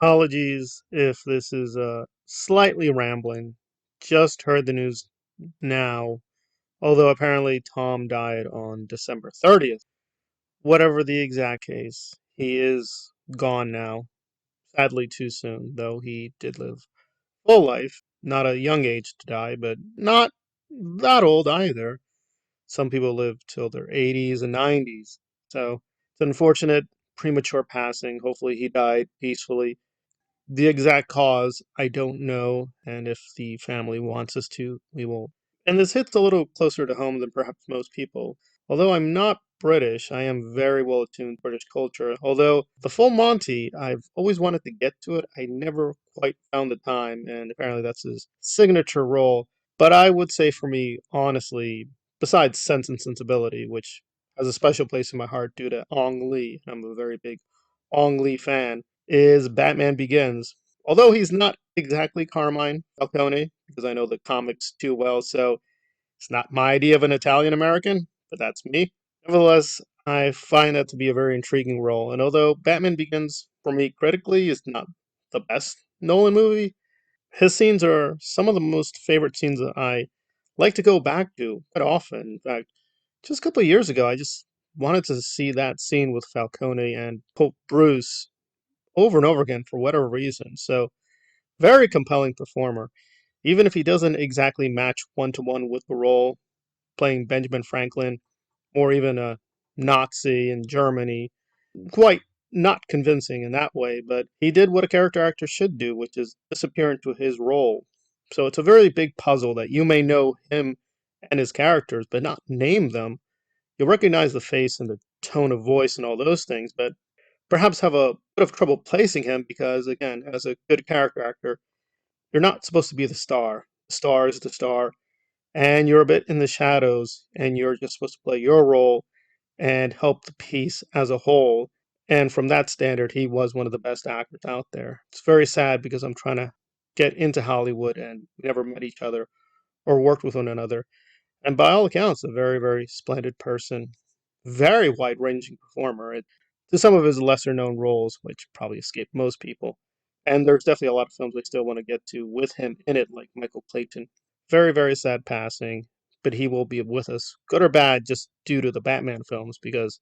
Apologies if this is slightly rambling. Just heard the news now, although apparently Tom died on December 30th. Whatever the exact case, he is gone now. Sadly, too soon, though he did live full life. Not a young age to die, but not that old either. Some people live till their 80s and 90s. So it's unfortunate, premature passing. Hopefully, he died peacefully. The exact cause, I don't know, and if the family wants us to, we will. And this hits a little closer to home than perhaps most people. Although I'm not British, I am very well attuned to British culture. Although the full Monty, I've always wanted to get to it. I never quite found the time, and apparently that's his signature role. But I would say for me, honestly, besides Sense and Sensibility, which has a special place in my heart due to Ong Lee, I'm a very big Ong Lee fan, is Batman Begins. Although he's not exactly Carmine Falcone, because I know the comics too well, so it's not my idea of an Italian American, but that's me. Nevertheless, I find that to be a very intriguing role, and although Batman Begins, for me critically, is not the best Nolan movie, his scenes are some of the most favorite scenes that I like to go back to quite often. In fact, just a couple of years ago, I just wanted to see that scene with Falcone and Pope Bruce over and over again for whatever reason. So, very compelling performer. Even if he doesn't exactly match one to one with the role, playing Benjamin Franklin or even a Nazi in Germany, quite not convincing in that way, but he did what a character actor should do, which is disappear into his role. So it's a very big puzzle that you may know him and his characters, but not name them. You'll recognize the face and the tone of voice and all those things, but perhaps have a bit of trouble placing him because, again, as a good character actor, you're not supposed to be the star. The star is the star, and you're a bit in the shadows, and you're just supposed to play your role and help the piece as a whole. And from that standard, he was one of the best actors out there. It's very sad because I'm trying to get into Hollywood and we never met each other or worked with one another. And by all accounts, a very, very splendid person, very wide ranging performer. To some of his lesser known roles, which probably escaped most people. And there's definitely a lot of films I still want to get to with him in it, like Michael Clayton. Very, very sad passing, but he will be with us, good or bad, just due to the Batman films, because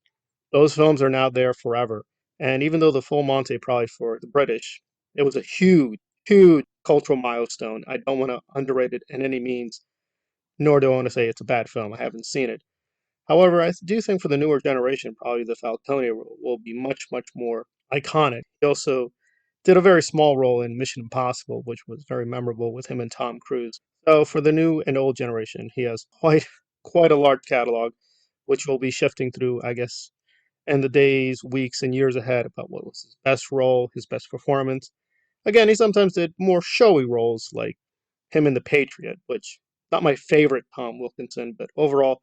those films are now there forever. And even though the Full Monty, probably for the British, it was a huge, huge cultural milestone. I don't want to underrate it in any means, nor do I want to say it's a bad film. I haven't seen it. However, I do think for the newer generation, probably the Falcone role will be much, much more iconic. He also did a very small role in Mission Impossible, which was very memorable with him and Tom Cruise. So for the new and old generation, he has quite a large catalog, which will be shifting through, I guess, in the days, weeks, and years ahead about what was his best role, his best performance. Again, he sometimes did more showy roles like him in The Patriot, which not my favorite Tom Wilkinson, but overall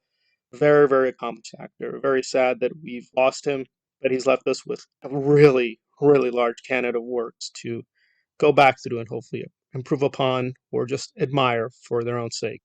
very, very accomplished actor. Very sad that we've lost him, but he's left us with a really, really large canon of works to go back through and hopefully improve upon or just admire for their own sake.